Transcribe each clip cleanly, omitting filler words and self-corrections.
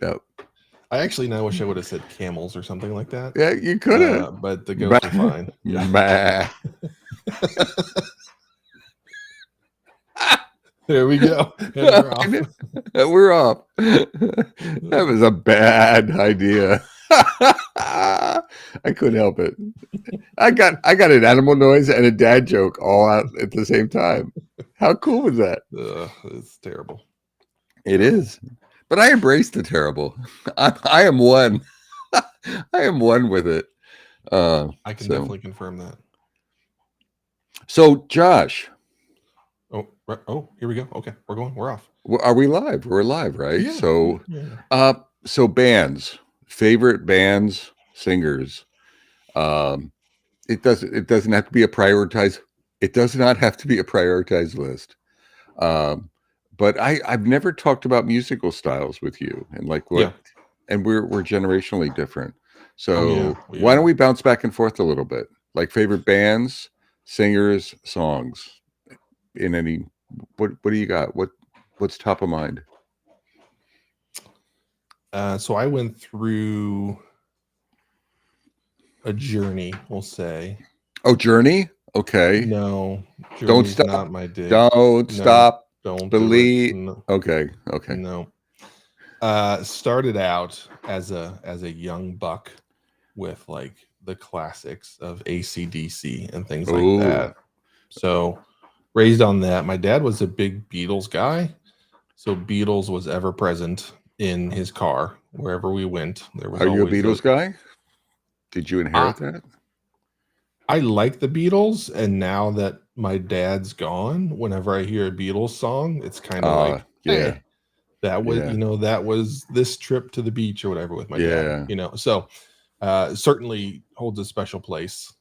No. I actually now wish I would have said camels or something like that. Yeah, you could have. But the goats were fine. Yeah. Bah. There we go. And we're off. We're off. That was a bad idea. I couldn't help it. I got an animal noise and a dad joke all out at the same time. How cool was that? It's terrible. It is, but I embrace the terrible. I am one. I am one with it. I can definitely confirm that. So, Josh. Oh, here we go. Okay, we're off. Are we live? We're live, right? Yeah. So, yeah. So bands, favorite bands, singers. It doesn't have to be a prioritized. It does not have to be a prioritized list. But I've never talked about musical styles with you and like what. Yeah. And we're generationally different. So why don't we bounce back and forth a little bit? Like favorite bands, singers, songs. In any, what do you got? What's top of mind? So I went through a journey, we'll say. Oh, journey? Okay. No. Don't stop. Not my dig. Don't stop. Don't believe. No. Okay. No. Started out as a young buck with like the classics of AC/DC and things like that. So raised on that. My dad was a big Beatles guy, so Beatles was ever present in his car wherever we went. There was. Are you a Beatles guy? Did you inherit that? I like the Beatles, and now that my dad's gone, whenever I hear a Beatles song, it's kind of like, hey, that was that was this trip to the beach or whatever with my dad. So certainly holds a special place.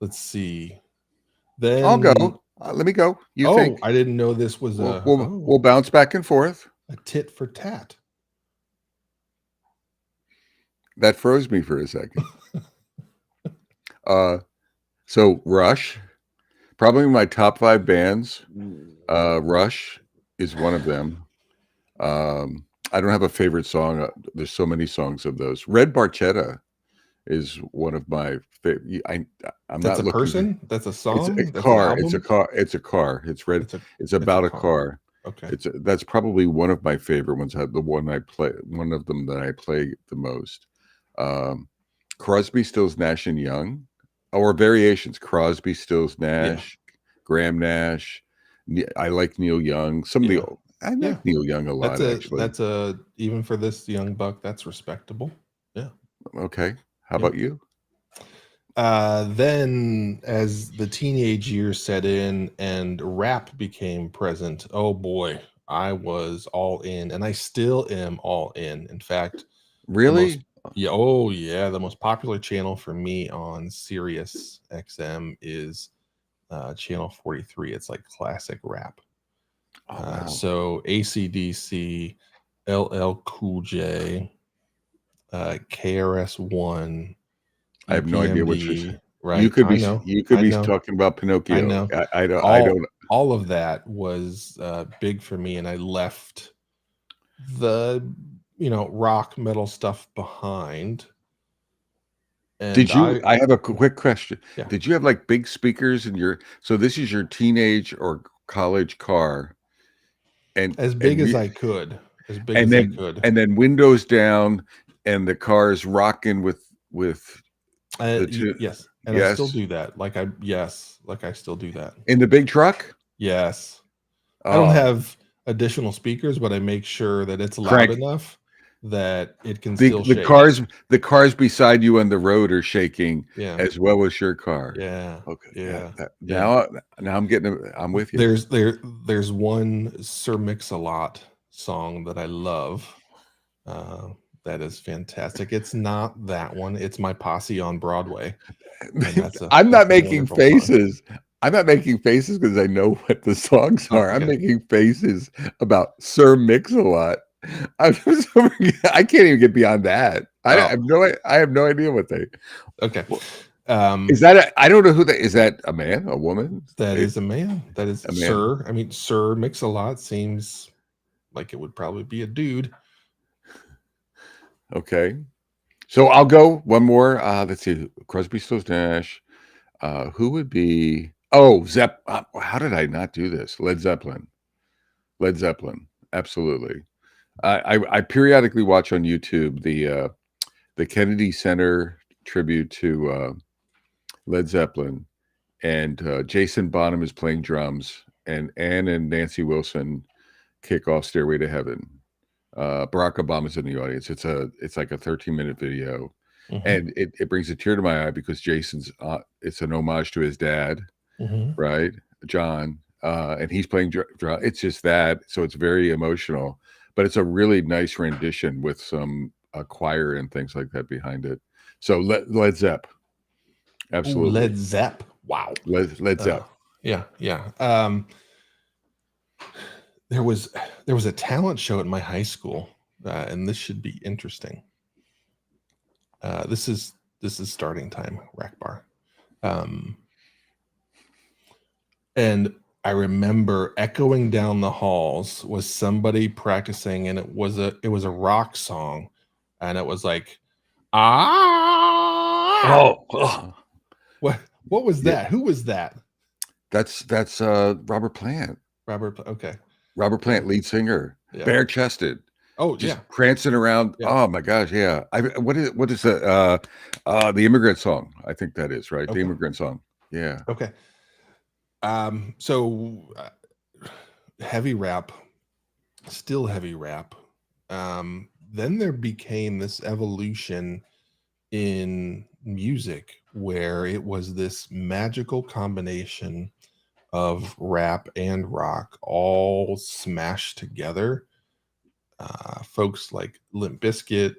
Let's see. Then I'll go. Let me go. You think? I didn't know this was we'll bounce back and forth. A tit for tat. That froze me for a second. So Rush, probably my top 5 bands. Rush is one of them. I don't have a favorite song. There's so many songs of those. Red Barchetta is one of my favorite. I'm That's not a person. That's a song. It's a car. It's a car. It's a car. It's red. It's about a car. Okay. That's probably one of my favorite ones. The one I play. One of them that I play the most. Crosby, Stills, Nash and Young, or variations. Crosby, Stills, Nash, Graham Nash. I like Neil Young. Some of the old. I like Neil Young a lot. Actually, that's even for this young buck, that's respectable. Yeah. Okay. How about you? Then as the teenage years set in and rap became present, oh boy, I was all in, and I still am all in. In fact, really? The most popular channel for me on Sirius XM is channel 43. It's like classic rap. Wow. So AC/DC, LL Cool J, KRS-One. I have no idea what you're saying. Right? You could be talking about Pinocchio. I know. I don't. All of that was big for me, and I left the rock metal stuff behind. And did you? I have a quick question. Yeah. Did you have like big speakers in your? So this is your teenage or college car, and as big as I could, I could, and then windows down, and the car's rocking with. Yes, and I still do that. I still do that in the big truck. Yes, I don't have additional speakers, but I make sure that it's loud enough that it can still shake. The cars beside you on the road are shaking as well as your car. Yeah. Okay. Yeah. Now I'm with you. There's one Sir Mix-a-Lot song that I love. That is fantastic. It's not that one. It's My Posse on Broadway. I'm not making faces. I'm not making faces because I know what the songs are. I'm making faces about Sir Mix-a-Lot. I can't even get beyond that. I have no idea what they. Okay. Is that I don't know who that is. That a man, a woman? That is a man. That is Sir. I mean, Sir Mix-a-Lot seems like it would probably be a dude. Okay. So I'll go one more. Let's see. Crosby, Stills, Nash. Who would be? Oh, how did I not do this? Led Zeppelin. Led Zeppelin. Absolutely. I periodically watch on YouTube the Kennedy Center tribute to Led Zeppelin, and Jason Bonham is playing drums, and Ann and Nancy Wilson kick off "Stairway to Heaven." Barack Obama's in the audience. It's like a 13-minute video, and it brings a tear to my eye because Jason's it's an homage to his dad, right, John, and he's playing drum. It's just that, so it's very emotional, but it's a really nice rendition with some choir and things like that behind it. So Led Zepp, absolutely. Ooh, Led Zepp. Wow. Led Zepp. Yeah. There was a talent show at my high school, and this should be interesting. This is starting time, Rack Bar. And I remember echoing down the halls was somebody practicing, and it was a rock song, and it was like, Oh. What was that? Who was that? That's Robert Plant. Okay. Robert Plant, lead singer, bare chested. Oh, just prancing around. Yeah. Oh my gosh, yeah. What is the Immigrant Song? I think that is right. Okay. The Immigrant Song. Yeah. Okay. So heavy rap, still heavy rap. Then there became this evolution in music where it was this magical combination of rap and rock all smashed together. Folks like Limp Bizkit,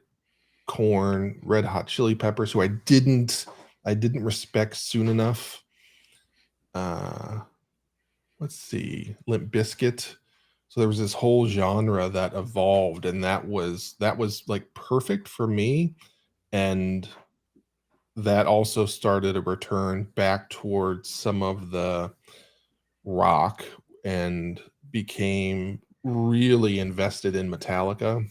Korn, Red Hot Chili Peppers, who I didn't respect soon enough. Let's see, Limp Bizkit. So there was this whole genre that evolved, and that was like perfect for me. And that also started a return back towards some of the rock and became really invested in Metallica.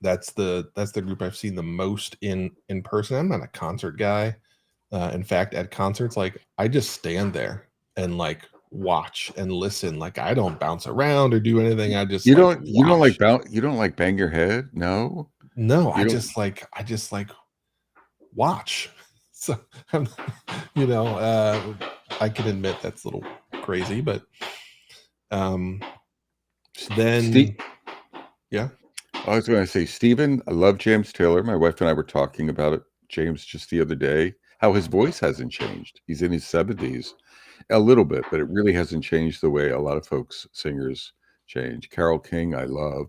That's the group I've seen the most in person. I'm not a concert guy. In fact, at concerts, like I just stand there and like watch and listen. Like I don't bounce around or do anything. I just you don't like bang your head. No, I just like watch. So I can admit that's a little crazy, but then yeah. I was going to say, Steven, I love James Taylor. My wife and I were talking about it, James, just the other day, how his voice hasn't changed. He's in his 70s a little bit, but it really hasn't changed the way a lot of folks, singers change. Carole King, I love.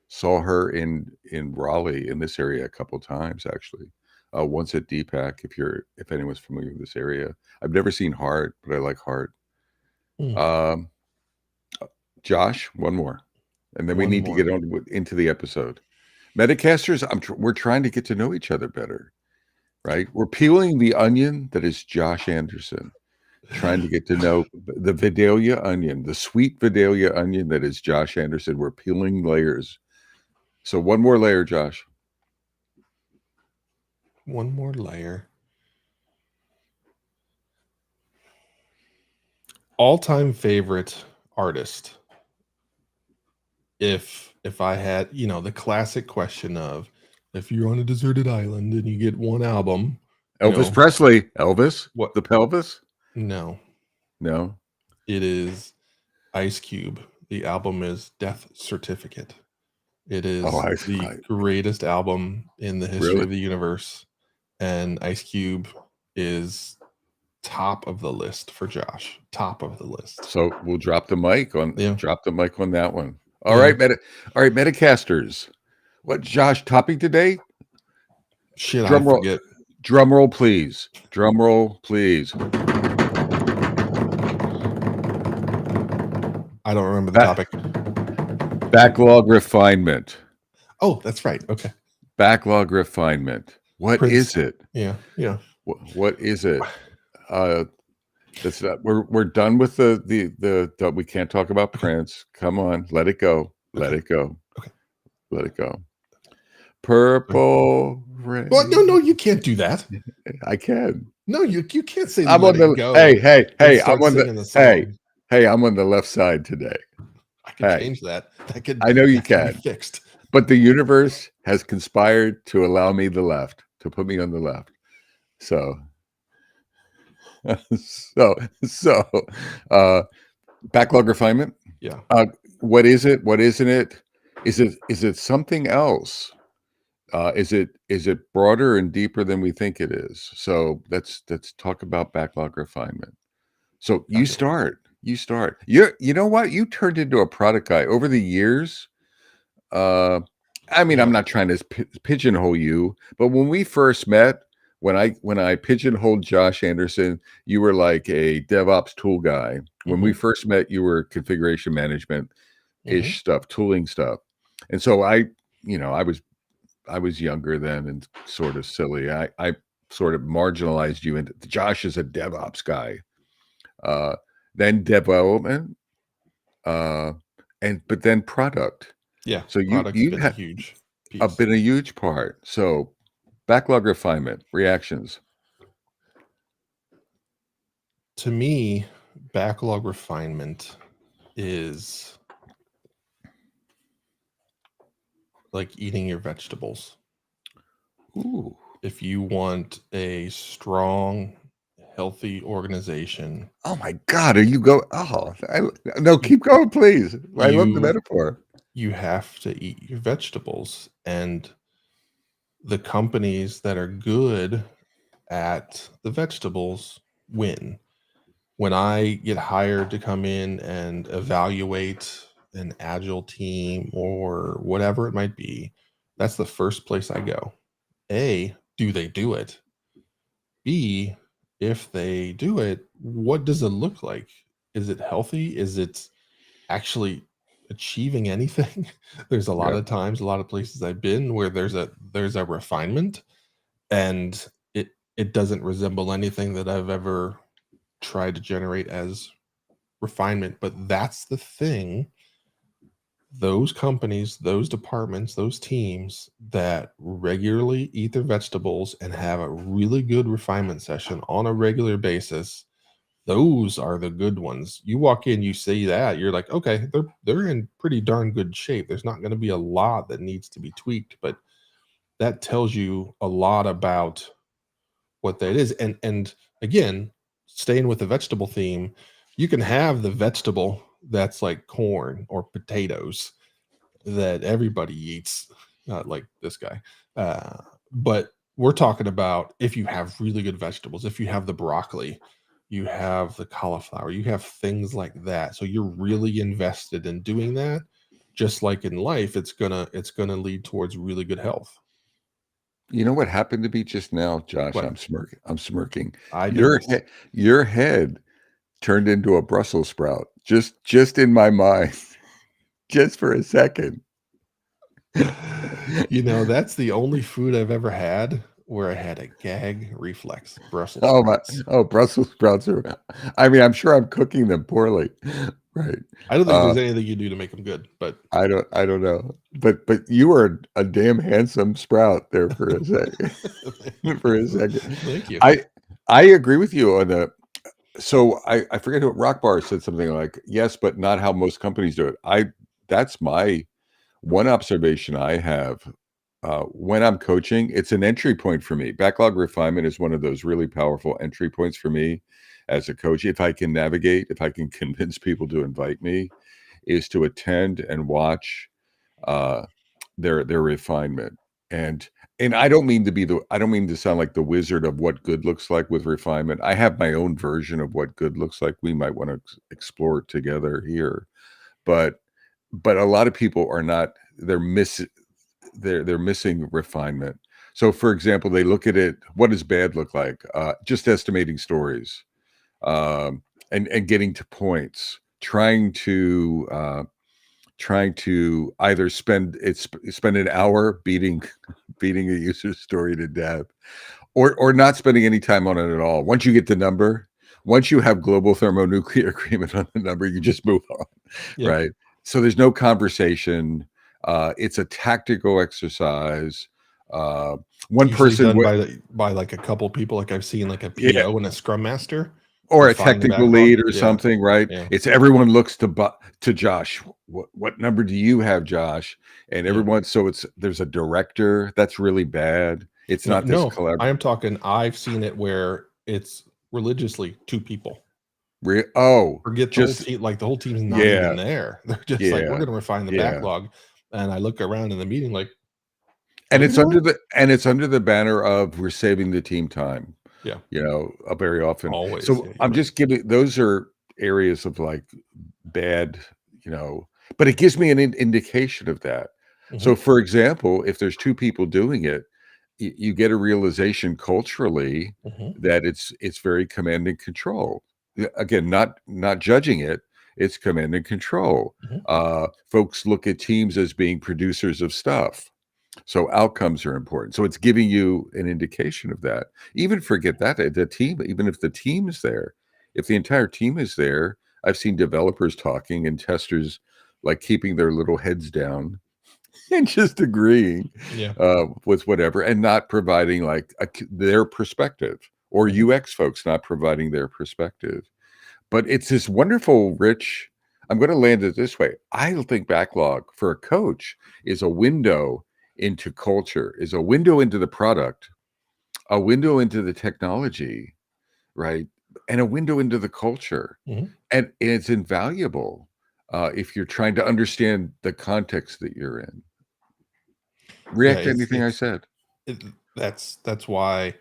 Saw her in Raleigh, in this area, a couple times, actually. Once at DPAC, if anyone's familiar with this area. I've never seen Heart, but I like Heart. Josh, one more. And then we need to get into the episode. Metacasters, we're trying to get to know each other better, right? We're peeling the onion that is Josh Anderson, trying to get to know the Vidalia onion, the sweet Vidalia onion that is Josh Anderson. We're peeling layers. So one more layer, Josh. One more layer. All-time favorite artist. If I had, the classic question of, if you're on a deserted island and you get one album, Elvis Presley. Elvis? What? The pelvis? No. It is Ice Cube. The album is Death Certificate. It is the greatest album in the history of the universe. And Ice Cube is top of the list for Josh. Top of the list. So we'll drop the mic on that one. All right, Metacasters. What, Josh, topic today? Shit, I forget. Drum roll, please. Drum roll, please. I don't remember the topic. Backlog refinement. Oh, that's right. Okay. Backlog refinement. What is it? Yeah. What is it? We're done with the we can't talk about Prince. Come on, let it go. Let Okay. it go. Okay. Let it go. Purple rain. Well, no, you can't do that. I can. No, you can't say I'm "Let on It the Go" hey, and I'm start on the singing the song. hey, I'm on the left side today. I could Hey, change that. I know you That could be can. fixed. But the universe has conspired to allow me the left, to put me on the left. So so uh backlog refinement. Yeah. What is it? What isn't it? Is it something else? Is it broader and deeper than we think it is? So let's talk about backlog refinement. So you Gotcha. start. You start. You know what? You turned into a product guy over the years. Uh, I mean, I'm Yeah. not trying to pigeonhole you, but when we first met, when I pigeonholed Josh Anderson, you were like a DevOps tool guy. When we Mhm. first met, you were configuration management Mhm. ish stuff, tooling stuff, and so I was younger then and sort of silly. I sort of marginalized you into Josh is a DevOps guy. Uh, then development, uh, but then product. Yeah. So Product's you been a have huge piece. been a huge part. So backlog refinement, reactions. To me, backlog refinement is like eating your vegetables. Ooh. If you want a strong, healthy organization, Oh my God. Are you go? Oh, no, you keep going, please. I love the you metaphor. you have to eat your vegetables, and the companies that are good at the vegetables win. When I get hired to come in and evaluate an agile team or whatever it might be, that's the first place I go. A, do they do it? B, if they do it, what does it look like? Is it healthy? Is it actually achieving anything? There's a lot Yeah. of times, a lot of places I've been where there's a refinement, and it doesn't resemble anything that I've ever tried to generate as refinement. But that's the thing, those companies, those departments, those teams that regularly eat their vegetables and have a really good refinement session on a regular basis, those are the good ones. You walk in, you see that, you're like, okay, they're in pretty darn good shape. There's not going to be a lot that needs to be tweaked, but that tells you a lot about what that is. And again, staying with the vegetable theme, you can have the vegetable that's like corn or potatoes that everybody eats, not like this guy. Uh, but we're talking about if you have really good vegetables, if you have the broccoli, you have the cauliflower, you have things like that. So you're really invested in doing that. Just like in life, it's gonna lead towards really good health. You know what happened to me just now, Josh? What I'm smirking. I'm smirking. I Your noticed. your head turned into a Brussels sprout just in my mind, just for a second. That's the only food I've ever had where I had a gag reflex, Brussels Oh my! sprouts. Oh, Brussels sprouts are. I mean, I'm sure I'm cooking them poorly, right? I don't think Uh, there's anything you do to make them good, but I don't know, but you were a damn handsome sprout there for a second. thank For you. a second, Thank you. I I agree with you on the. So I forget who Rock Bar said something like, "Yes, but not how most companies do it." That's my one observation I have. When I'm coaching, it's an entry point for me. Backlog refinement is one of those really powerful entry points for me as a coach. If I can navigate, if I can convince people to invite me, is to attend and watch uh, their refinement. And I don't mean to sound like the wizard of what good looks like with refinement. I have my own version of what good looks like. We might want to explore it together here. But a lot of people are not. They're missing refinement. So, for example, they look at it. What does bad look like? Just estimating stories, and getting to points, trying to either spend an hour beating a user story to death, or not spending any time on it at all. Once you get the number, once you have global thermonuclear agreement on the number, you just move on, Yep. right? So there's no conversation. It's a tactical exercise. One Usually person done by like a couple people. Like I've seen like a yeah, PO and a scrum master or a refine the technical backlog. lead or Yeah, something, right? yeah, It's everyone looks to Josh. What number do you have, Josh? And yeah. everyone, so there's a director. That's really bad. It's No, not this no, collaborative. I am talking. I've seen it where it's religiously two people. Oh, Forget the whole just team. Like the whole team's not even yeah, there. They're just like, we're yeah, going to refine the yeah. backlog. And I look around in the meeting, like, what And are we it's doing? under the banner of we're saving the team time. Yeah, Very often. always. So Yeah, you're I'm right. just giving those are areas of like bad, but it gives me an indication of that. Hmm. So, for example, if there's two people doing it, you get a realization culturally Hmm. that it's very command and control. Again, not judging it, it's command and control. Hmm. Folks look at teams as being producers of stuff. So outcomes are important. So it's giving you an indication of that. Even forget that the team, even if the team is there, if the entire team is there, I've seen developers talking and testers like keeping their little heads down and just agreeing Yeah. with whatever and not providing like their perspective or Hmm. UX folks not providing their perspective. But it's this wonderful, rich. I'm going to land it this way. I think backlog for a coach is a window into culture, is a window into the product, a window into the technology, right? And a window into the culture. Hmm. And it's invaluable if you're trying to understand the context that you're in. Yeah, React to anything I said. it, that's why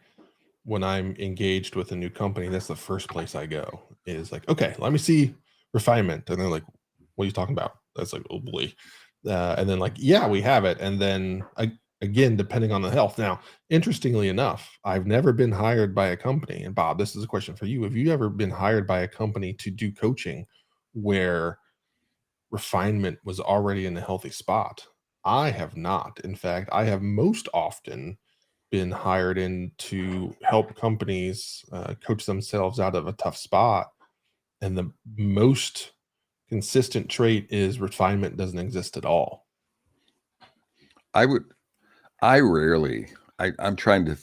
when I'm engaged with a new company, that's the first place I go is like, okay, let me see refinement. And they're like, what are you talking about? That's like, oh boy. And then like, yeah, we have it. And then again, depending on the health. Now, interestingly enough, I've never been hired by a company. And Bob, this is a question for you. Have you ever been hired by a company to do coaching where refinement was already in a healthy spot? I have not. In fact, I have most often been hired in to help companies coach themselves out of a tough spot. And the most consistent trait is refinement doesn't exist at all. I would, I rarely, I'm trying to,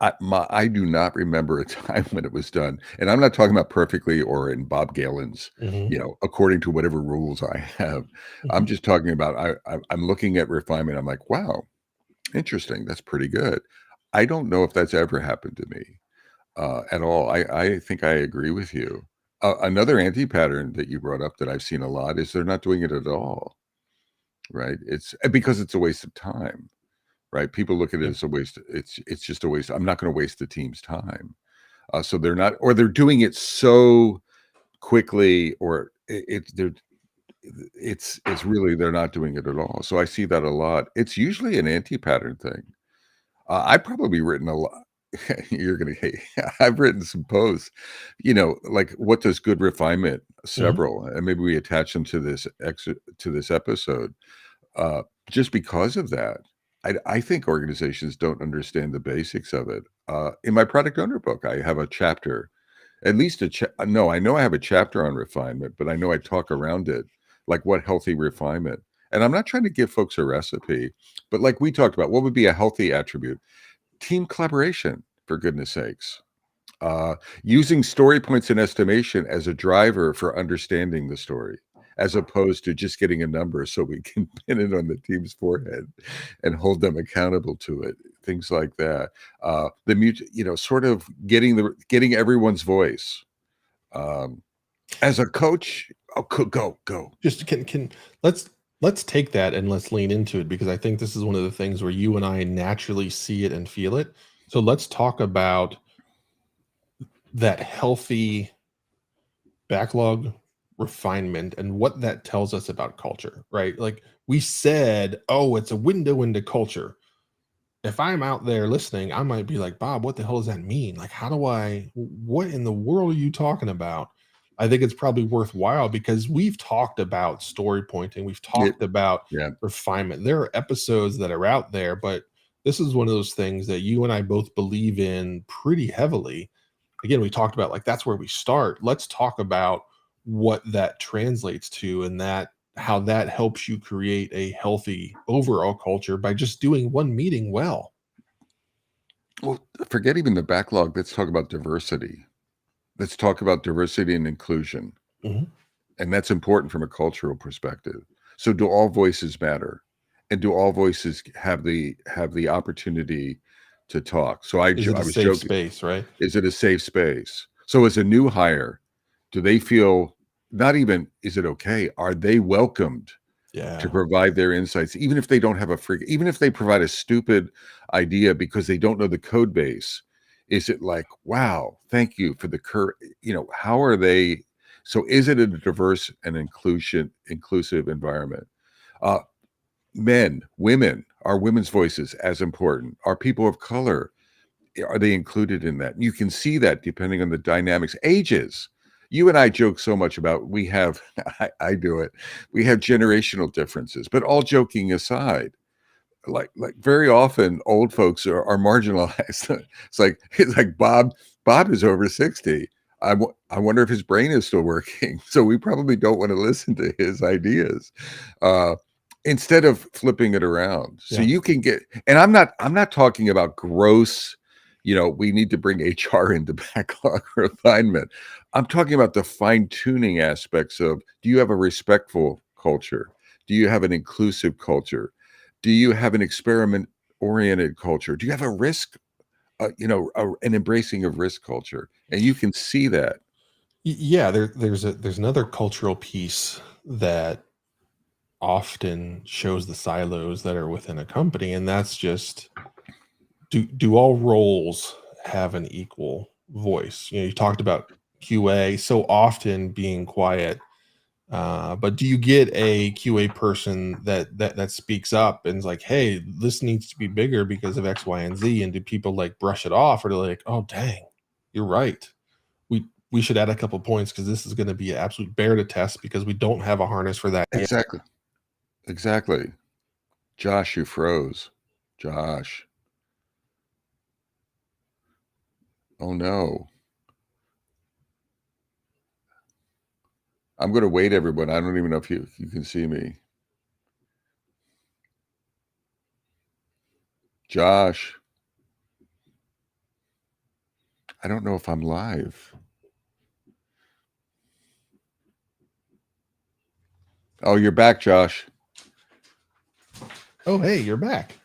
I do not remember a time when it was done. And I'm not talking about perfectly or in Bob Galen's, Hmm. according to whatever rules I have. I'm Hmm. just talking about, I'm looking at refinement. I'm like, wow, interesting. That's pretty good. I don't know if that's ever happened to me at all. I think I agree with you. Another anti-pattern that you brought up that I've seen a lot is they're not doing it at all, right? It's because it's a waste of time, right? People look at it Yeah. as a waste. It's just a waste. I'm not going to waste the team's time. So they're not, or they're doing it so quickly, or it's really they're not doing it at all. So I see that a lot. It's usually an anti-pattern thing. I've probably written a lot. You're gonna hate. I've written some posts, like what does good refinement? Hmm. Several, and maybe we attach them to this episode, just because of that. I think organizations don't understand the basics of it. In my product owner book, I have a chapter, at least no, I know I have a chapter on refinement, but I know I talk around it, like what healthy refinement. And I'm not trying to give folks a recipe, but like we talked about, what would be a healthy attribute? Team collaboration, for goodness sakes. Using story points and estimation as a driver for understanding the story, as opposed to just getting a number so we can pin it on the team's forehead and hold them accountable to it. Things like that. Sort of getting everyone's voice. Um, as a coach, go. Just can let's take that and let's lean into it because I think this is one of the things where you and I naturally see it and feel it. So let's talk about that healthy backlog refinement and what that tells us about culture, right? Like we said, oh, it's a window into culture. If I'm out there listening, I might be like, Bob, what the hell does that mean? Like, what in the world are you talking about? I think it's probably worthwhile because we've talked about story pointing, we've It, talked about yeah, refinement. There are episodes that are out there, but this is one of those things that you and I both believe in pretty heavily. Again, we talked about like that's where we start. Let's talk about what that translates to and that how that helps you create a healthy overall culture by just doing one meeting well. Well, forget even the backlog. Let's talk about diversity. Let's talk about diversity and inclusion. Mhm. And that's important from a cultural perspective. So do all voices matter? And do all voices have the opportunity to talk? So Is it I a was safe joking, space, right? is it a safe space? So as a new hire, do they feel, not even is it okay? Are they welcomed to Yeah. provide their insights, even if they don't have even if they provide a stupid idea because they don't know the code base? Is it like, wow, thank you for the how are they? So is it a diverse and inclusive environment? Uh, Men, women, are women's voices as important? Are people of color, are they included in that? You can see that depending on the dynamics. Ages. You and I joke so much about we have, I do it. We have generational differences, but all joking aside, like very often old folks are marginalized. It's like Bob is over 60. I wonder if his brain is still working. So we probably don't want to listen to his ideas. Uh, Instead of flipping it around. So Yeah. you can get, and I'm not talking about gross, we need to bring HR into backlog refinement. I'm talking about the fine-tuning aspects of, do you have a respectful culture? Do you have an inclusive culture? Do you have an experiment oriented culture? Do you have a risk, an embracing of risk culture? And you can see that. Yeah, there's another cultural piece that often shows the silos that are within a company, and that's just, do all roles have an equal voice? You talked about QA so often being quiet, but do you get a QA person that speaks up and is like, hey, this needs to be bigger because of X, Y, and Z? And do people like brush it off, or they're like, oh dang, you're right, we should add a couple points because this is going to be an absolute bear to test because we don't have a harness for that yet. Exactly. Exactly. Josh, you froze. Josh. Oh no. I'm going to wait, everyone. I don't even know if you can see me. Josh. I don't know if I'm live. Oh, you're back, Josh. Oh, hey, you're back.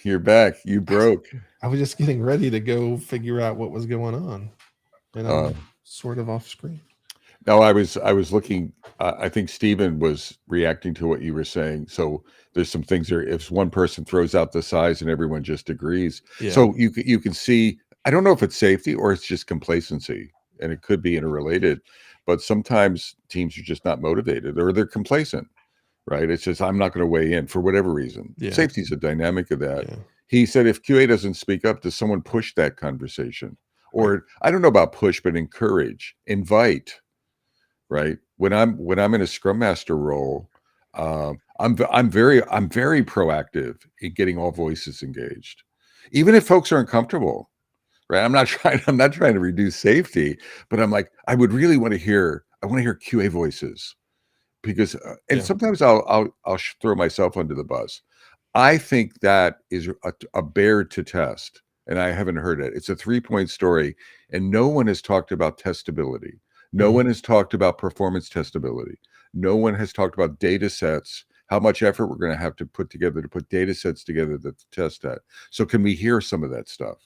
You're back. You broke. I was just getting ready to go figure out what was going on, and Uh, I'm sort of off screen. no, I was looking. I think Stephen was reacting to what you were saying. So there's some things there. If one person throws out the size and everyone just agrees, Yeah, so you can see. I don't know if it's safety or it's just complacency, and it could be interrelated. But sometimes teams are just not motivated or they're complacent. Right? It's just, I'm not going to weigh in for whatever reason. yeah, Safety is a dynamic of that. yeah. He said, if QA doesn't speak up, does someone push that conversation? Right. Or I don't know about push, but encourage, invite. Right? When I'm in a Scrum Master role, I'm very proactive in getting all voices engaged, even if folks are uncomfortable. Right? I'm not trying to reduce safety, but I'm like, I would really want to hear. I want to hear QA voices because and Yeah. sometimes I'll throw myself under the bus. I think that is a bear to test, and I haven't heard it. It's a 3-point story, and no one has talked about testability. No Mhm. one has talked about performance testability. No one has talked about data sets, how much effort we're going to have to put together to put data sets together to test that. So can we hear some of that stuff?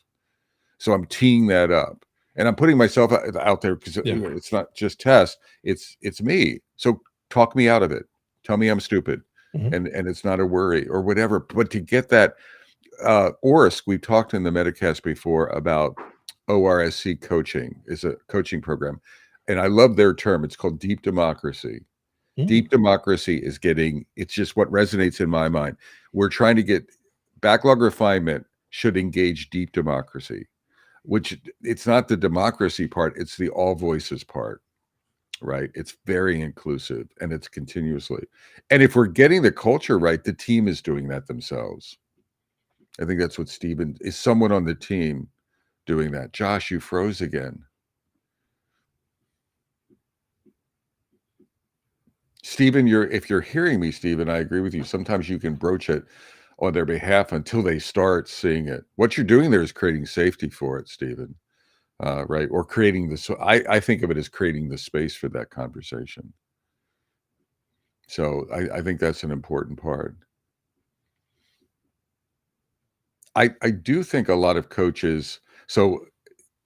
So I'm teeing that up, and I'm putting myself out there because Yeah. it's not just test. It's me. So talk me out of it. Tell me I'm stupid, Mhm. and it's not a worry or whatever. But to get that, ORSC, we've talked in the Metacast before about ORSC coaching is a coaching program, and I love their term. It's called deep democracy. Mm. Deep democracy is getting. It's just what resonates in my mind. We're trying to get backlog refinement should engage deep democracy, which it's not the democracy part, it's the all voices part, right? It's very inclusive and it's continuously. And if we're getting the culture right, the team is doing that themselves. I think that's what Stephen is, someone on the team doing that. Josh, you froze again. Stephen, if you're hearing me, Stephen, I agree with you. Sometimes you can broach it on their behalf until they start seeing it. What you're doing there is creating safety for it, Stephen, right? Or creating the. So I think of it as creating the space for that conversation. So I think that's an important part. I do think a lot of coaches. So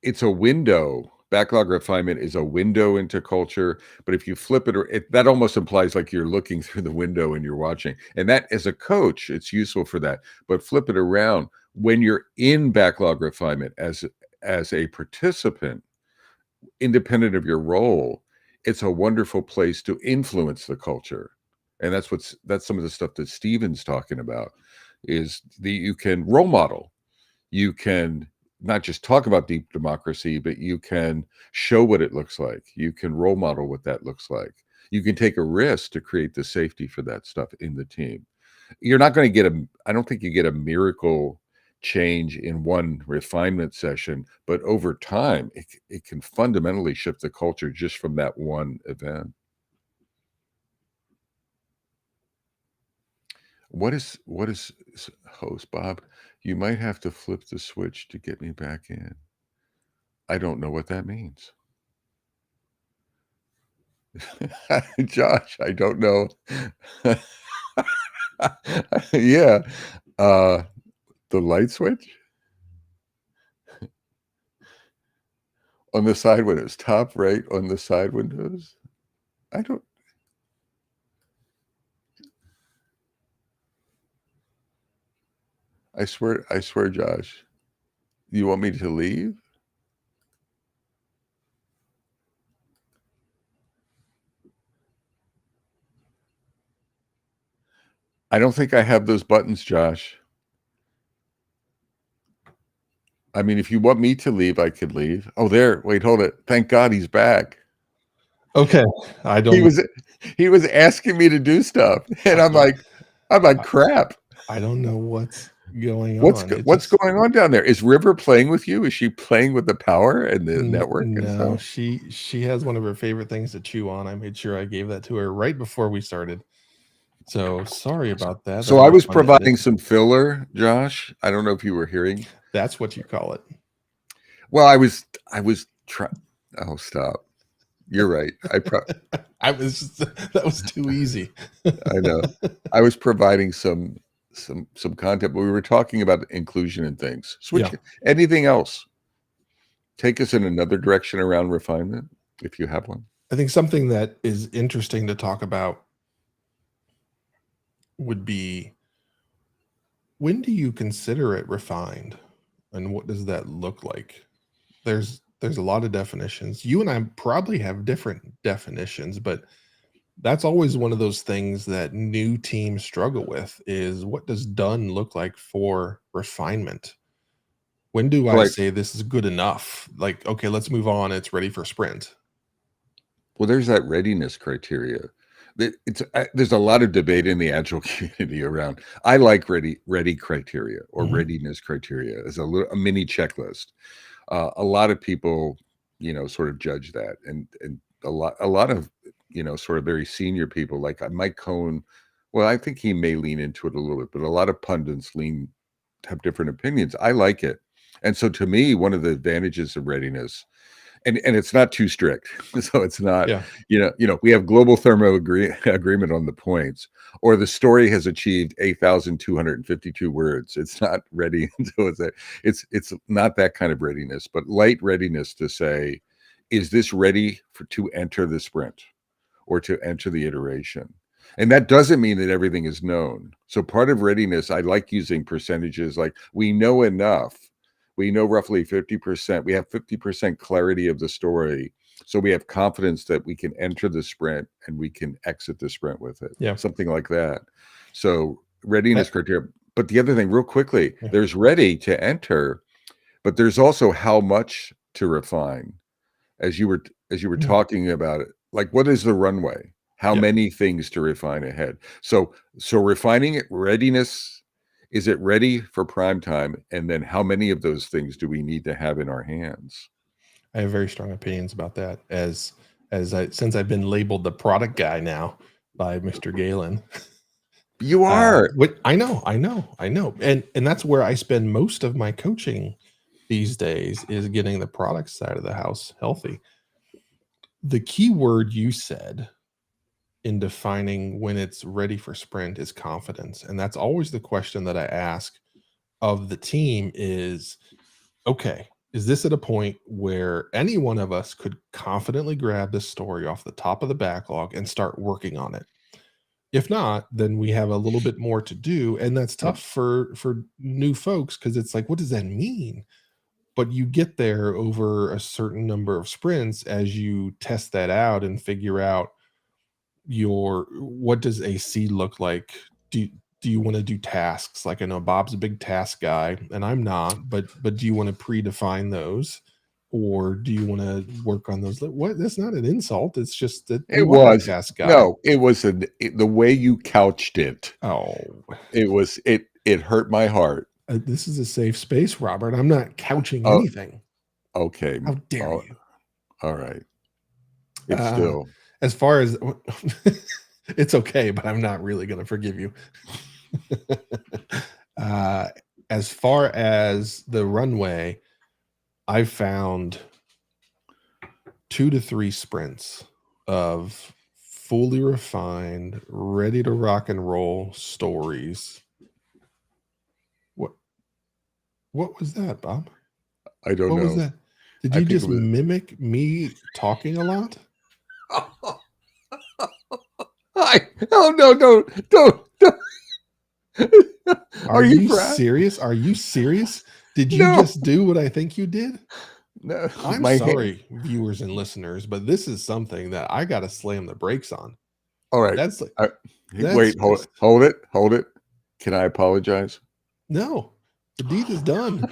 it's a window. Backlog refinement is a window into culture, but if you flip it, that almost implies like you're looking through the window and you're watching. And that, as a coach, it's useful for that. But flip it around when you're in backlog refinement as a participant, independent of your role, it's a wonderful place to influence the culture. And that's some of the stuff that Stephen's talking about, is you can role model, you can not just talk about deep democracy, but you can show what it looks like. You can role model what that looks like. You can take a risk to create the safety for that stuff in the team. You're not going to get I don't think you get a miracle change in one refinement session, but over time, it can fundamentally shift the culture just from that one event. What is host Bob? You might have to flip the switch to get me back in. I don't know what that means. Josh, I don't know. Yeah. The light switch on the side windows, top right on the side windows. I swear, Josh, you want me to leave? I don't think I have those buttons, Josh. I mean, if you want me to leave, I could leave. Oh, there. Wait, hold it. Thank God he's back. Okay. He was asking me to do stuff. And I'm like, crap. I don't know what's going on. What's going on down there? Is River playing with you? Is she playing with the power and the network? No, she has one of her favorite things to chew on. I made sure I gave that to her right before we started. So sorry about that. So I was providing some filler, Josh. I don't know if you were hearing. That's what you call it. Well, I was trying. Oh, stop. You're right. I was just, that was too easy. I know. I was providing some content, but we were talking about inclusion and things. Anything else? Take us in another direction around refinement, if you have one. I think something that is interesting to talk about would be, when do you consider it refined, and what does that look like? There's a lot of definitions. You and I probably have different definitions, but that's always one of those things that new teams struggle with, is what does done look like for refinement? When do I say this is good enough? Like, okay, let's move on. It's ready for sprint. Well, there's that readiness criteria. There's a lot of debate in the agile community around. I like ready criteria or readiness criteria as a mini checklist. A lot of people, sort of judge that, and a lot of sort of very senior people like Mike Cohn. Well, I think he may lean into it a little bit, but a lot of pundits have different opinions. I like it, and so to me, one of the advantages of readiness. And it's not too strict, so it's not. We have global thermo agreement on the points, or the story has achieved 8,252 words. It's not ready until it's not that kind of readiness, but light readiness to say, is this ready to enter the sprint or to enter the iteration? And that doesn't mean that everything is known. So part of readiness, I like using percentages like we know enough. We know roughly 50%. We have 50% clarity of the story. So we have confidence that we can enter the sprint and we can exit the sprint with it. Yeah. Something like that. So readiness criteria. But the other thing, real quickly, there's ready to enter, but there's also how much to refine. As you were talking about it, like what is the runway? How many things to refine ahead? So refining it, readiness. Is it ready for prime time? And then how many of those things do we need to have in our hands? I have very strong opinions about that. Since I've been labeled the product guy now, by Mr. Galen. You are. I know, and that's where I spend most of my coaching these days, is getting the product side of the house healthy. The key word you said in defining when it's ready for sprint is confidence, and that's always the question that I ask of the team is, okay, is this at a point where any one of us could confidently grab this story off the top of the backlog and start working on it? If not, then we have a little bit more to do, and that's tough for new folks, because it's like, what does that mean? But you get there over a certain number of sprints as you test that out and figure out what does AC look like. Do you want to do tasks? Like, I know Bob's a big task guy and I'm not, but do you want to predefine those, or do you want to work on those? What? That's not an insult. It's just that you are a task guy. No, it was the way you couched it. Oh, it hurt my heart. This is a safe space, Robert. I'm not couching anything. Okay. How dare you? All right. It's still, as far as it's okay, but I'm not really going to forgive you. As far as the runway, I found 2 to 3 sprints of fully refined, ready to rock and roll stories. What was that, Bob? I don't know. What was that? Did you just mimic me talking a lot? No, don't. Are you serious? Are you serious? Did you just do what I think you did? No. I'm sorry, viewers and listeners, but this is something that I got to slam the brakes on. All right. That's like, wait, hold it. Can I apologize? No, the deed is done.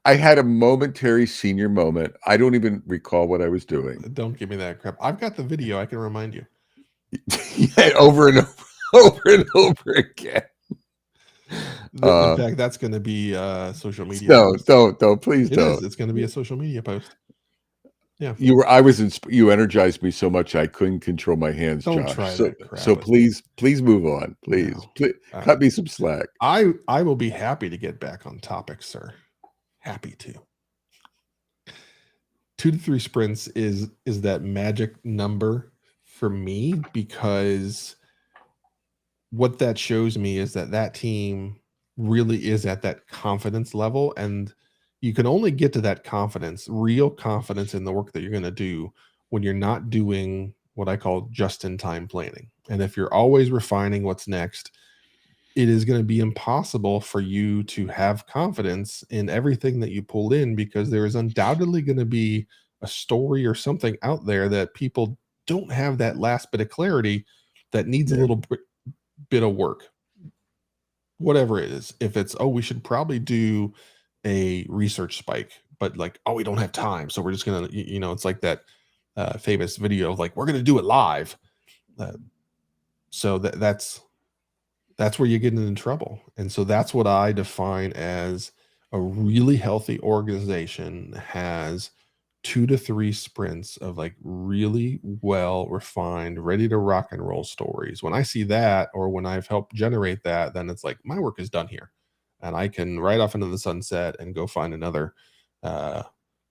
I had a momentary senior moment. I don't even recall what I was doing. Don't give me that crap. I've got the video. I can remind you. Yeah, over and over again. In fact, that's going to be social media. Don't, please don't. It's going to be a social media post. Yeah, you energized me so much I couldn't control my hands. Don't Josh. try that crap. So please move on. Please, please cut me some slack. I will be happy to get back on topic, sir. Happy to. 2 to 3 sprints is that magic number for me, because what that shows me is that team really is at that confidence level, and you can only get to that confidence, real confidence in the work that you're going to do, when you're not doing what I call just-in-time planning. And if you're always refining what's next, it is going to be impossible for you to have confidence in everything that you pull in, because there is undoubtedly going to be a story or something out there that people don't have that last bit of clarity that needs a little bit of work. Whatever it is. If it's, we should probably do a research spike, but like, we don't have time, so we're just going to, it's like that famous video of like, we're going to do it live. So that's where you get into trouble. And so that's what I define as a really healthy organization has 2 to 3 sprints of like really well refined, ready to rock and roll stories. When I see that, or when I've helped generate that, then it's like my work is done here, and I can ride off into the sunset and go find another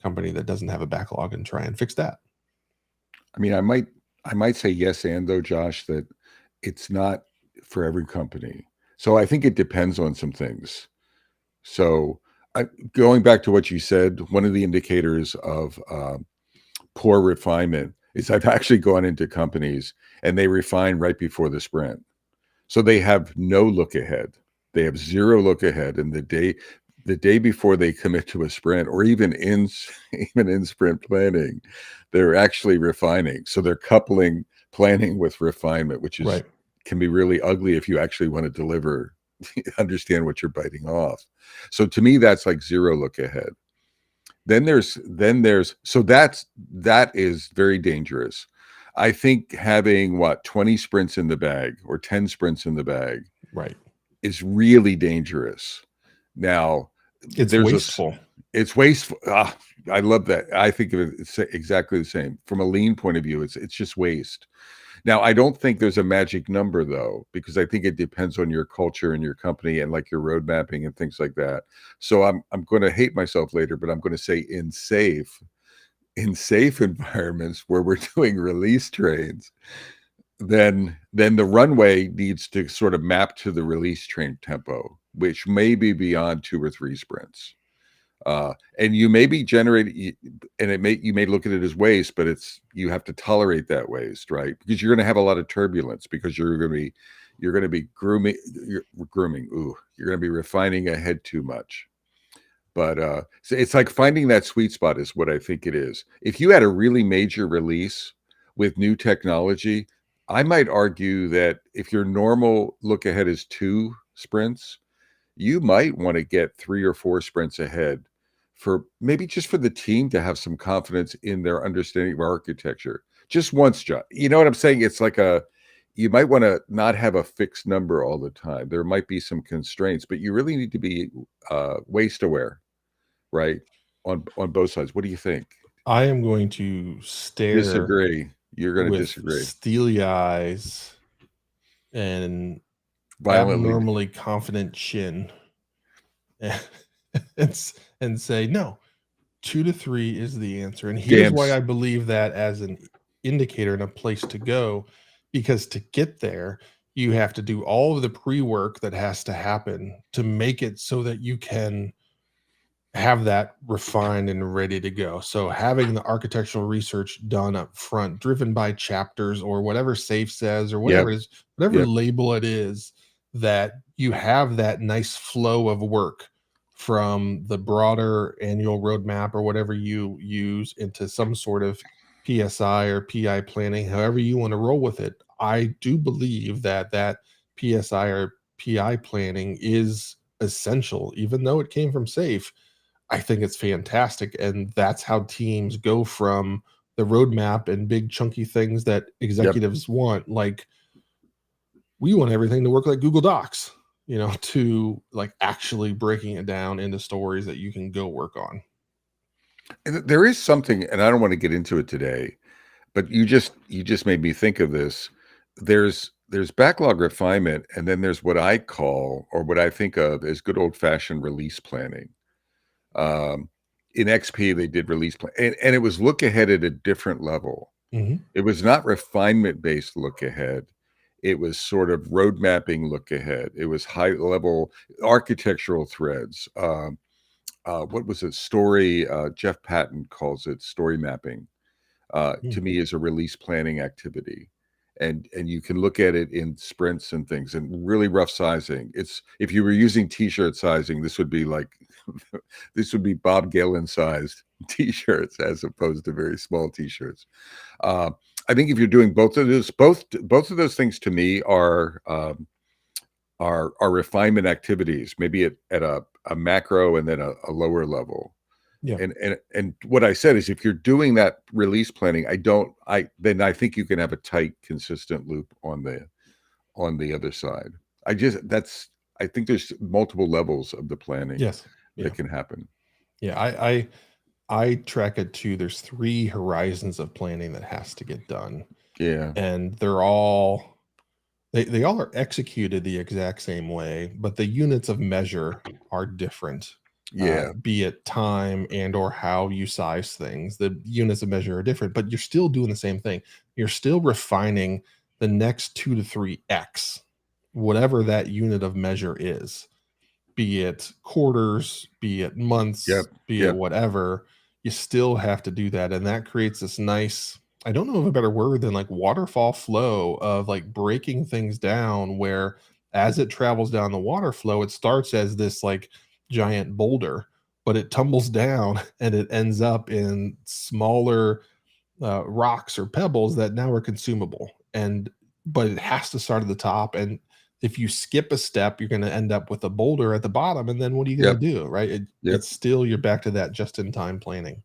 company that doesn't have a backlog and try and fix that. I mean, I might say yes, and though, Josh, that it's not for every company. So I think it depends on some things. So going back to what you said, one of the indicators of poor refinement is I've actually gone into companies and they refine right before the sprint. So they have no look ahead. They have zero look ahead. And the day before they commit to a sprint, or even in sprint planning, they're actually refining. So they're coupling planning with refinement, which is can be really ugly if you actually want to deliver, understand what you're biting off. So to me, that's like zero look ahead. Then there's so that is very dangerous. I think having 20 sprints in the bag or 10 sprints in the bag is really dangerous. Now it's wasteful. It's wasteful. I love that. I think of it exactly the same. From a lean point of view, it's just waste. Now, I don't think there's a magic number though, because I think it depends on your culture and your company and like your road mapping and things like that. So I'm going to hate myself later, but I'm going to say in safe environments where we're doing release trains, then the runway needs to sort of map to the release train tempo, which may be beyond 2 or 3 sprints. And you may be generating, and you may look at it as waste, but you have to tolerate that waste, right? Because you're going to have a lot of turbulence because you're going to be grooming. Ooh, you're going to be refining ahead too much. But so it's like finding that sweet spot is what I think it is. If you had a really major release with new technology, I might argue that if your normal look ahead is 2 sprints, you might want to get 3 or 4 sprints ahead for maybe just for the team to have some confidence in their understanding of architecture. Just once, John. You know what I'm saying? It's like you might want to not have a fixed number all the time. There might be some constraints, but you really need to be waste aware, right? On both sides. What do you think? I am going to stare Disagree. You're going to with disagree steely eyes and violently. abnormally confident chin and, and say, no, 2 to 3 is the answer. And here's why I believe that as an indicator and a place to go, because to get there, you have to do all of the pre-work that has to happen to make it so that you can have that refined and ready to go. So having the architectural research done up front, driven by chapters or whatever SAFE says or whatever Yep. it is, whatever Yep. label it is, that you have that nice flow of work from the broader annual roadmap or whatever you use into some sort of PSI or PI planning, however you want to roll with it. I do believe that that PSI or PI planning is essential, even though it came from SAFE. I think it's fantastic. And that's how teams go from the roadmap and big chunky things that executives want. Like, we want everything to work like Google Docs, to like actually breaking it down into stories that you can go work on. And there is something, and I don't want to get into it today, but you just made me think of this. There's backlog refinement, and then there's what I call or what I think of as good old fashioned release planning. Um, in XP, they did release plan, and it was look ahead at a different level. Mm-hmm. It was not refinement based look ahead. It was sort of road mapping look ahead. It was high level architectural threads. What was it? Story. Jeff Patton calls it story mapping. To me, is a release planning activity, and you can look at it in sprints and things, and really rough sizing. It's if you were using T-shirt sizing, this would be like this would be Bob Galen sized T-shirts as opposed to very small T-shirts. I think if you're doing both of those things to me are refinement activities, maybe at a macro and then a lower level. Yeah. And what I said is if you're doing that release planning, then I think you can have a tight, consistent loop on the other side. I think there's multiple levels of the planning that can happen. Yeah, I track it too. There's 3 horizons of planning that has to get done. Yeah. And they're all they all are executed the exact same way, but the units of measure are different. Yeah. Be it time and or how you size things. The units of measure are different, but you're still doing the same thing. You're still refining the next 2 to 3x, whatever that unit of measure is. Be it quarters, be it months, be it whatever, you still have to do that. And that creates this nice, I don't know of a better word than like waterfall flow of like breaking things down where as it travels down the water flow, it starts as this like giant boulder, but it tumbles down and it ends up in smaller rocks or pebbles that now are consumable. But it has to start at the top. And if you skip a step, you're going to end up with a boulder at the bottom. And then what are you going to do? Right. It's still, you're back to that just in time planning.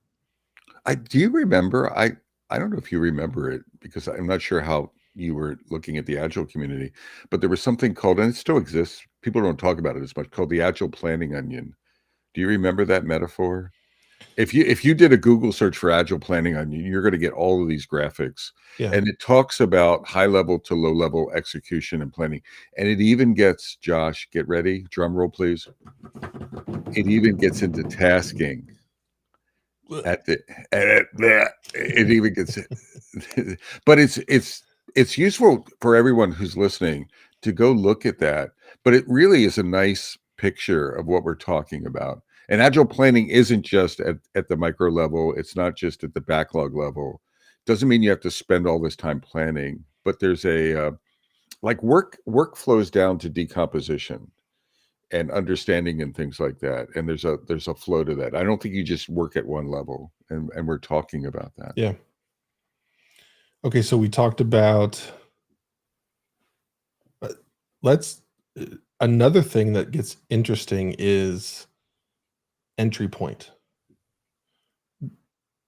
Do you remember? I don't know if you remember it because I'm not sure how you were looking at the Agile community, but there was something called, and it still exists. People don't talk about it as much, called the Agile planning onion. Do you remember that metaphor? If you did a Google search for agile planning on you, you're going to get all of these graphics, Yeah. and it talks about high level to low level execution and planning, and it even gets, Josh, get ready, drum roll please. It even gets into tasking at the it even gets, but it's useful for everyone who's listening to go look at that. But it really is a nice picture of what we're talking about. And agile planning isn't just at the micro level. It's not just at the backlog level. Doesn't mean you have to spend all this time planning, but there's a like work flows down to decomposition and understanding and things like that. And there's a flow to that. I don't think you just work at one level, and we're talking about that. Yeah. Okay, so we talked about let's another thing that gets interesting is entry point.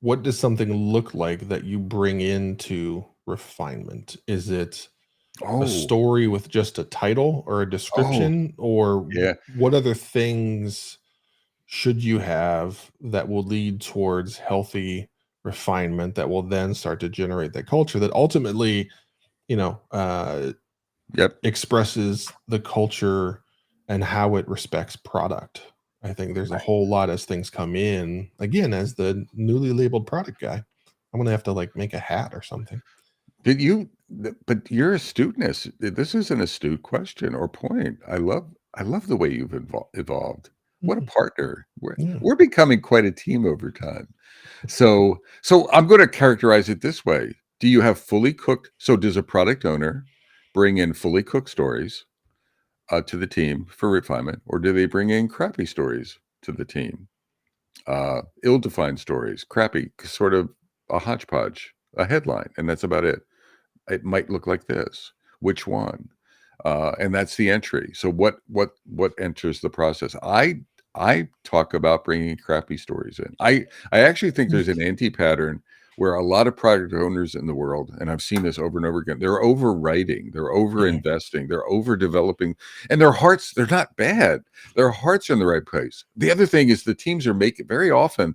What does something look like that you bring into refinement? Is it a Oh, story with just a title or a oh, description, or yeah. what other things should you have that will lead towards healthy refinement that will then start to generate that culture that ultimately, you know, Yep. expresses the culture and how it respects product. I think there's a whole lot as things come in. Again, as the newly labeled product guy, I'm gonna have to like make a hat or something. Did you? But you're astuteness. This is an astute question or point. I love the way you've evolved. What a Mm, partner. yeah. We're becoming quite a team over time. So I'm going to characterize it this way. Do you have fully cooked? So does a product owner bring in fully cooked stories to the team for refinement, or do they bring in crappy stories to the team? Ill-defined stories, crappy, sort of a hodgepodge, a headline, and that's about it. It might look like this. Which one? And that's the entry. So what enters the process? I talk about bringing crappy stories in. I actually think there's an anti-pattern where a lot of product owners in the world, and I've seen this over and over again, they're overwriting, they're Yeah. over-investing, they're over-developing, and their hearts, they're not bad. Their hearts are in the right place. The other thing is the teams are making, very often,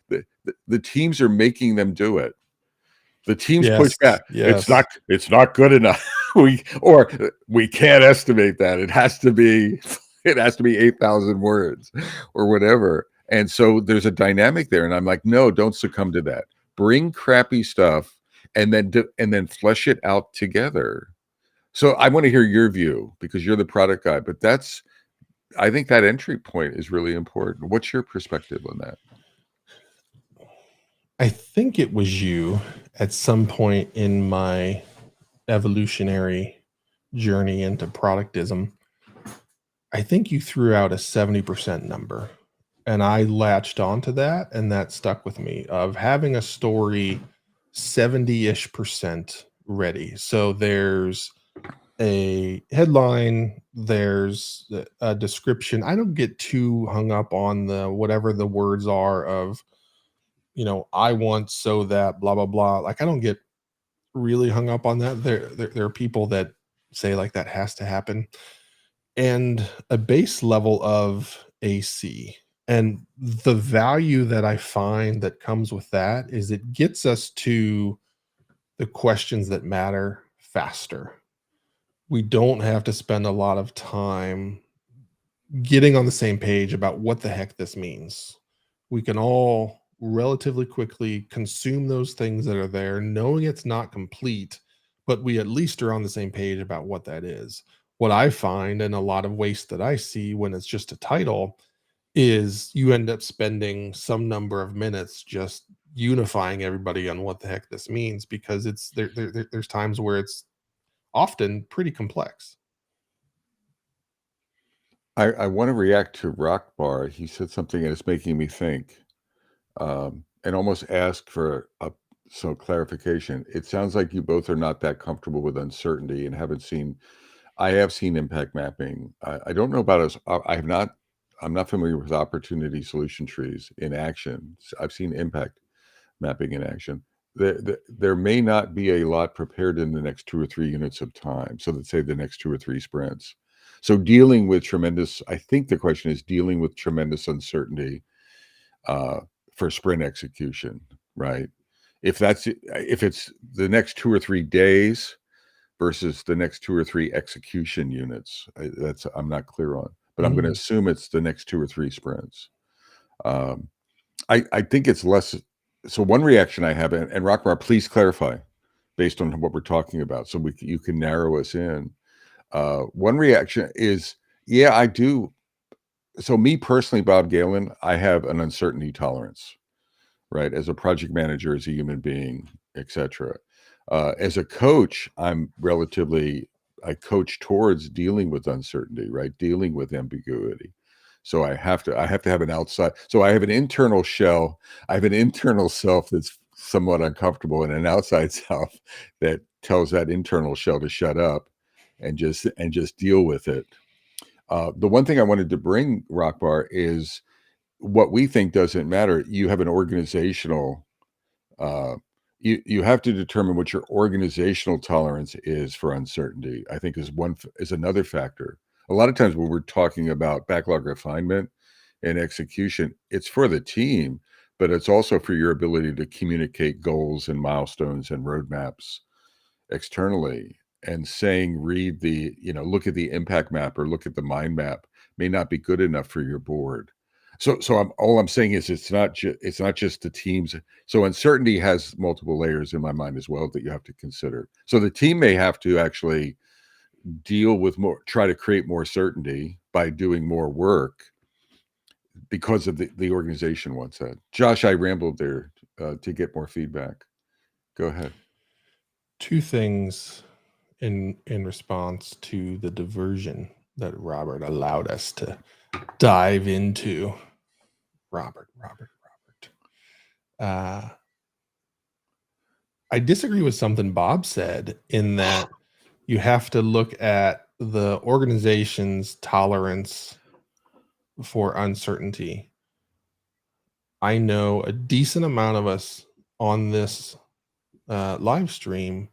the teams are making them do it. The teams push Yes. back. Yes. It's not good enough. We can't estimate that. It has to be 8,000 words or whatever. And so there's a dynamic there. And I'm like, no, don't succumb to that. Bring crappy stuff and then flesh it out together. So I want to hear your view because you're the product guy, but I think that entry point is really important. What's your perspective on that? I think it was you at some point in my evolutionary journey into productism. I think you threw out a 70% number, and I latched onto that, and that stuck with me of having a story 70-ish percent ready. So there's a headline, there's a description. I don't get too hung up on the whatever the words are of, I want so that blah blah blah. Like I don't get really hung up on that. There are people that say like that has to happen, and a base level of AC. And the value that I find that comes with that is it gets us to the questions that matter faster. We don't have to spend a lot of time getting on the same page about what the heck this means. We can all relatively quickly consume those things that are there, knowing it's not complete, but we at least are on the same page about what that is. What I find and a lot of waste that I see when it's just a title is you end up spending some number of minutes just unifying everybody on what the heck this means because there's times where it's often pretty complex. I want to react to Rock Bar. He said something and it's making me think, and almost ask for some clarification. It sounds like you both are not that comfortable with uncertainty and haven't seen. I have seen impact mapping. I don't know about us. I have not. I'm not familiar with opportunity solution trees in action. I've seen impact mapping in action. There may not be a lot prepared in the next 2 or 3 units of time. So let's say the next 2 or 3 sprints. So dealing with tremendous, I think the question is dealing with tremendous uncertainty. for sprint execution, right? If it's the next 2 or 3 days versus the next 2 or 3 execution units, I'm not clear on, but I'm going to assume it's the next 2 or 3 sprints. I think it's less. So one reaction I have, and Rockmar, please clarify based on what we're talking about, so you can narrow us in. One reaction is, yeah, I do. So me personally, Bob Galen, I have an uncertainty tolerance, right? As a project manager, as a human being, etc. As a coach, I coach towards dealing with uncertainty, right? Dealing with ambiguity. So I have to have an outside. So I have an internal shell. I have an internal self that's somewhat uncomfortable, and an outside self that tells that internal shell to shut up and just deal with it. The one thing I wanted to bring, Rockbar, is what we think doesn't matter. You have an organizational. You have to determine what your organizational tolerance is for uncertainty. I think is another factor. A lot of times when we're talking about backlog refinement and execution, it's for the team, but it's also for your ability to communicate goals and milestones and roadmaps externally. And saying, look at the impact map or look at the mind map may not be good enough for your board. So all I'm saying is it's not just the teams. So uncertainty has multiple layers in my mind as well that you have to consider. So the team may have to actually try to create more certainty by doing more work because of the organization wants that. Josh, I rambled there to get more feedback. Go ahead. Two things in response to the diversion that Robert allowed us to dive into. Robert. I disagree with something Bob said in that you have to look at the organization's tolerance for uncertainty. I know a decent amount of us on this live stream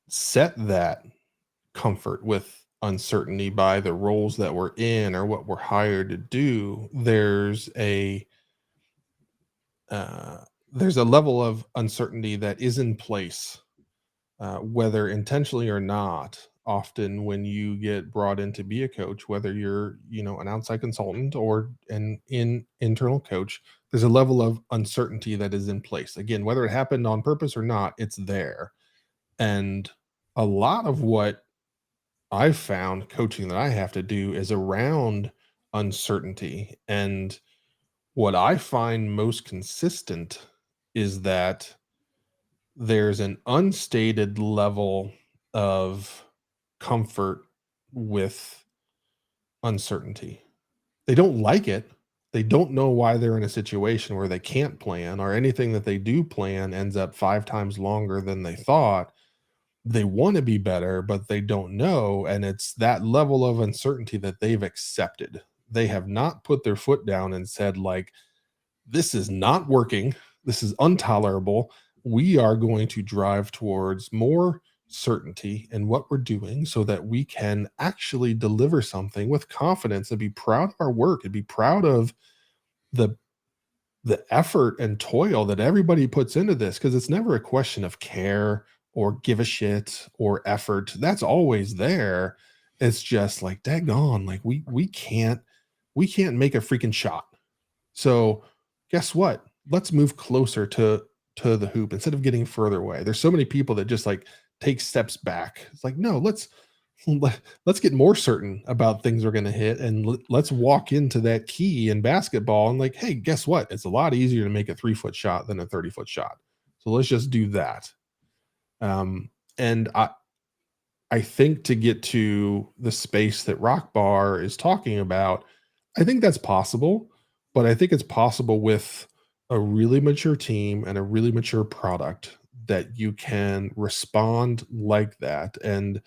set that comfort with uncertainty by the roles that we're in or what we're hired to do. There's a level of uncertainty that is in place, whether intentionally or not. Often when you get brought in to be a coach, whether you're an outside consultant or an internal coach, there's a level of uncertainty that is in place. Again, whether it happened on purpose or not, it's there. And a lot of what I've found coaching that I have to do is around uncertainty. And what I find most consistent is that there's an unstated level of comfort with uncertainty. They don't like it. They don't know why they're in a situation where they can't plan, or anything that they do plan ends up 5 times longer than they thought. They want to be better, but they don't know. And it's that level of uncertainty that they've accepted. They have not put their foot down and said, like, this is not working. This is intolerable. We are going to drive towards more certainty in what we're doing so that we can actually deliver something with confidence and be proud of our work and be proud of the effort and toil that everybody puts into this, because it's never a question of care or give a shit or effort. That's always there. It's just like, daggone, like we can't make a freaking shot. So guess what? Let's move closer to the hoop instead of getting further away. There's so many people that just like take steps back. It's like, no, let's get more certain about things we're going to hit, and let's walk into that key in basketball and like, hey, guess what? It's a lot easier to make a 3-foot shot than a 30-foot shot. So let's just do that. And I think to get to the space that Rock Bar is talking about, I think that's possible, but I think it's possible with a really mature team and a really mature product that you can respond like that. And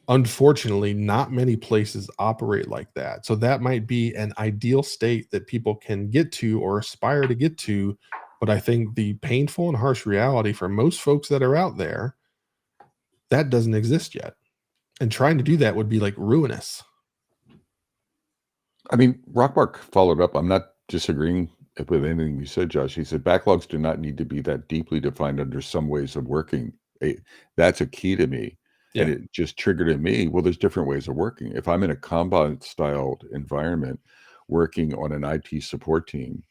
unfortunately, not many places operate like that. So that might be an ideal state that people can get to or aspire to get to. But I think the painful and harsh reality for most folks that are out there, that doesn't exist yet. And trying to do that would be like ruinous. I mean, Rockmark followed up. I'm not disagreeing with anything you said, Josh. He said backlogs do not need to be that deeply defined under some ways of working. That's a key to me. And Yeah. it just triggered in me, well, there's different ways of working. If I'm in a Kanban styled environment working on an IT support team,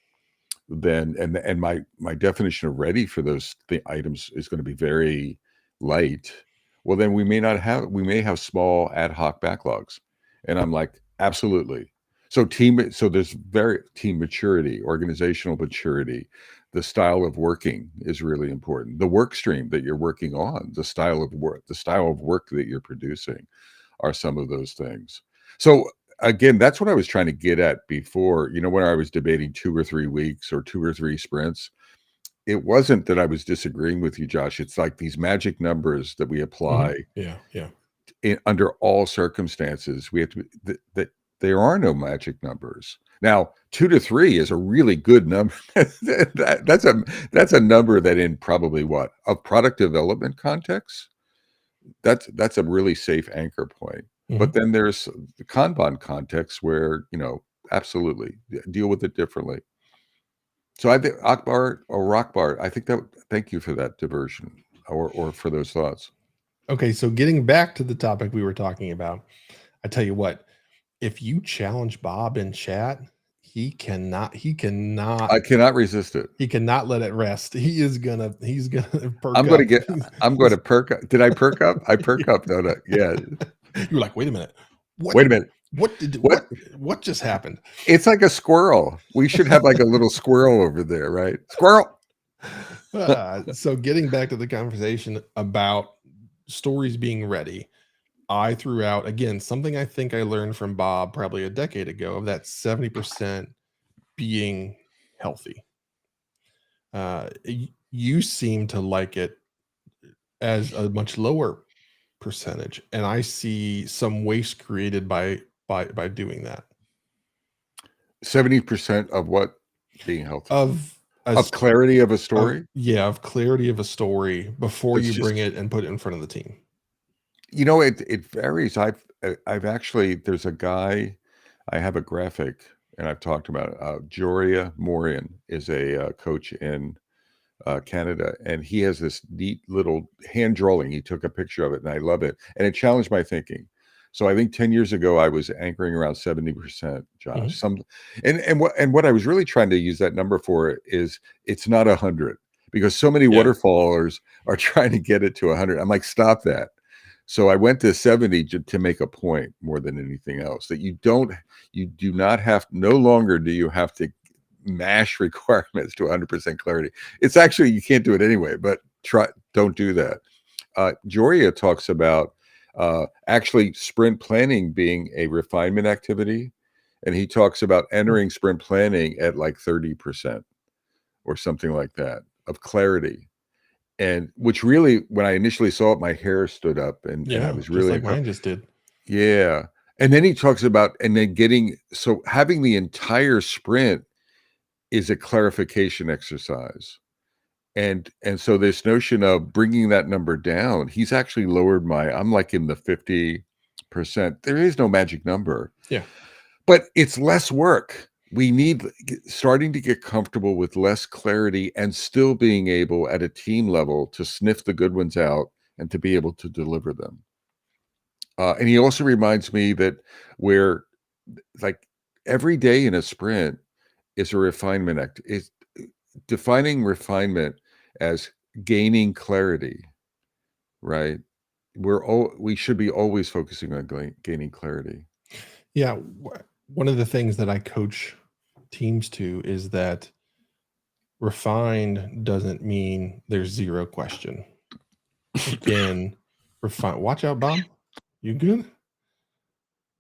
then and my definition of ready for those items is going to be very light. Well, then we may have small ad hoc backlogs. And I'm like, absolutely. So there's very team maturity, organizational maturity. The style of working is really important. The work stream that you're working on, the style of work that you're producing are some of those things. So again, that's what I was trying to get at before, when I was debating 2 or 3 weeks or 2 or 3 sprints. It wasn't that I was disagreeing with you, Josh. It's like these magic numbers that we apply Yeah. Yeah. under all circumstances. We have to that there are no magic numbers. Now, 2 to 3 is a really good number. That's a number that in probably a product development context, that's a really safe anchor point. But then there's the Kanban context where, absolutely deal with it differently. So I think Akbar or Rockbar, thank you for that diversion or for those thoughts. Okay, so getting back to the topic we were talking about, I tell you what, if you challenge Bob in chat, he cannot I cannot resist it. he cannot let it rest. He's gonna perk I'm up. going to perk up. Did I perk up? I perk up, don't I? Yeah. You were like, wait a minute. Wait a minute. What just happened? It's like a squirrel. We should have like a little squirrel over there, right? Squirrel. So getting back to the conversation about stories being ready, I threw out again something I think I learned from Bob probably a decade ago of that 70% being healthy. You seem to like it as a much lower percentage, and I see some waste created by doing that. 70% of what being healthy? Of clarity of a story? Of clarity of a story before you bring it and put it in front of the team. It varies. I've actually, there's a guy, I have a graphic and I've talked about it. Joria Morian is a coach in Canada, and he has this neat little hand drawing. He took a picture of it and I love it. And it challenged my thinking. So I think 10 years ago, I was anchoring around 70%, Josh. And what I was really trying to use that number for is it's not 100, because so many waterfallers are trying to get it to 100. I'm like, stop that. So I went to 70 to make a point more than anything else, that no longer do you have to mash requirements to 100% clarity. It's actually, you can't do it anyway, but don't do that. Joria talks about actually sprint planning being a refinement activity. And he talks about entering sprint planning at like 30% or something like that of clarity. And which really, when I initially saw it, my hair stood up and I was really just like mine just did. Yeah. And then he talks about, and then having the entire sprint is a clarification exercise. And so this notion of bringing that number down, he's actually lowered I'm like in the 50%. There is no magic number. Yeah. But it's less work. We need starting to get comfortable with less clarity and still being able at a team level to sniff the good ones out and to be able to deliver them. And he also reminds me that where like every day in a sprint is a refinement act. Is defining refinement as gaining clarity, right? We should be always focusing on gaining clarity. Yeah. One of the things that I coach teams to is that refined doesn't mean there's zero question. Again, refined. Watch out, Bob. You good?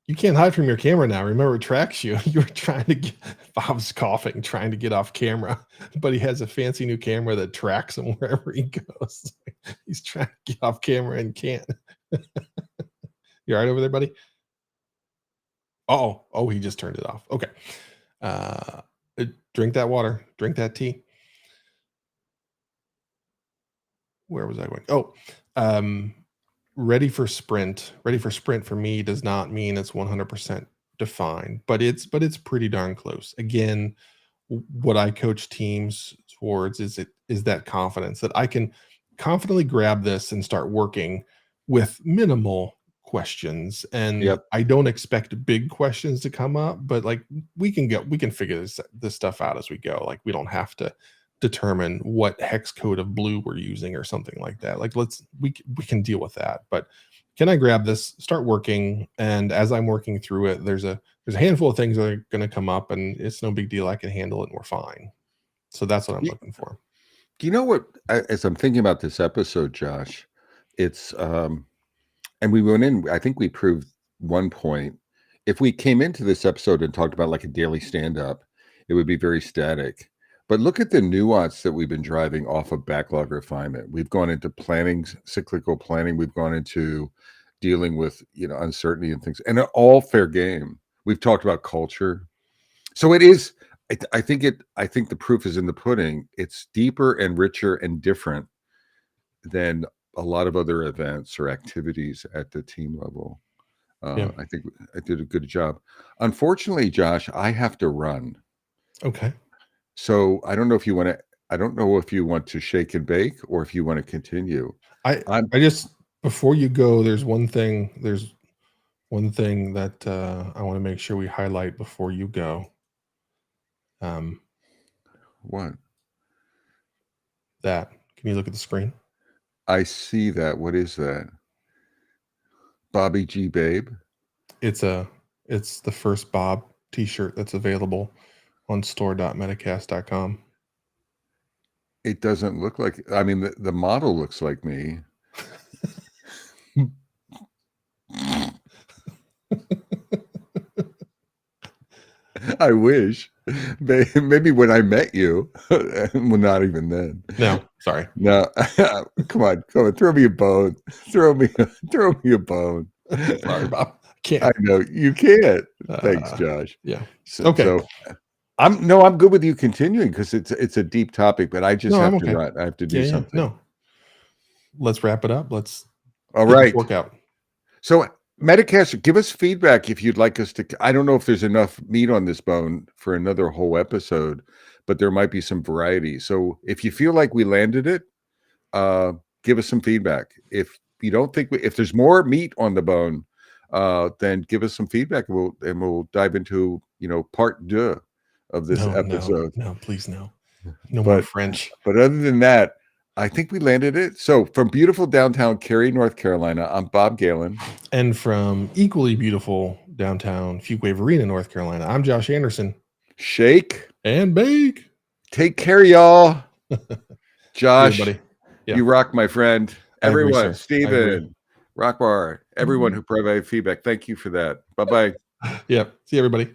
You can't hide from your camera now. Remember, it tracks you. You were trying to get, Bob's coughing, trying to get off camera, but he has a fancy new camera that tracks him wherever he goes. He's trying to get off camera and can't. You all right over there, buddy? Oh, he just turned it off. Okay. Drink that water. Drink that tea. Where was I going? Ready for sprint for me does not mean it's 100% defined, but it's pretty darn close. Again, what I coach teams towards is that confidence that I can confidently grab this and start working with minimal questions. And Yep. I don't expect big questions to come up, but like we can figure this stuff out as we go. Like we don't have to determine what hex code of blue we're using or something like that. Like we can deal with that. But can I grab this, start working, and as I'm working through it, there's a handful of things that are going to come up, and it's no big deal. I can handle it, and we're fine. So that's what I'm looking for. Do you know what? As I'm thinking about this episode, Josh, it's and we went in. I think we proved one point. If we came into this episode and talked about like a daily stand-up, it would be very static. But look at the nuance that we've been driving off of backlog refinement. We've gone into planning, cyclical planning. We've gone into dealing with uncertainty and things, and all fair game. We've talked about culture, so it is. I think the proof is in the pudding. It's deeper and richer and different than a lot of other events or activities at the team level. Yeah. I think I did a good job. Unfortunately, Josh, I have to run. Okay. So I don't know if you want to. I don't know if you want to shake and bake or if you want to continue. I just before you go, there's one thing that I want to make sure we highlight before you go. What? That. Can you look at the screen? I see that. What is that? Bobby G Babe? It's the first Bob t-shirt that's available on store.metacast.com. It doesn't look like, I mean, the model looks like me. I wish. Maybe when I met you. Well, not even then. No, sorry. No. Come on, throw me a bone. Throw me a bone. Sorry, Bob. Can't. I know you can't. Thanks, Josh. Yeah. Okay. So I'm good with you continuing because it's a deep topic, but I just have to run. I have to do something. No. Let's wrap it up. All right. Workout. So Metacast, give us feedback if you'd like us to. I don't know if there's enough meat on this bone for another whole episode, but there might be some variety. So if you feel like we landed it, give us some feedback. If you don't think if there's more meat on the bone, then give us some feedback. And we'll dive into part 2 of this episode. No, please no more French. But other than that, I think we landed it. So from beautiful downtown Cary, North Carolina, I'm Bob Galen. And from equally beautiful downtown Fuquay-Varina, North Carolina, I'm Josh Anderson. Shake and bake. Take care, y'all. Josh, yeah. You rock, my friend. Everyone, Steven, Rockbar, everyone who provided feedback. Thank you for that. Bye-bye. Yep. See you, everybody.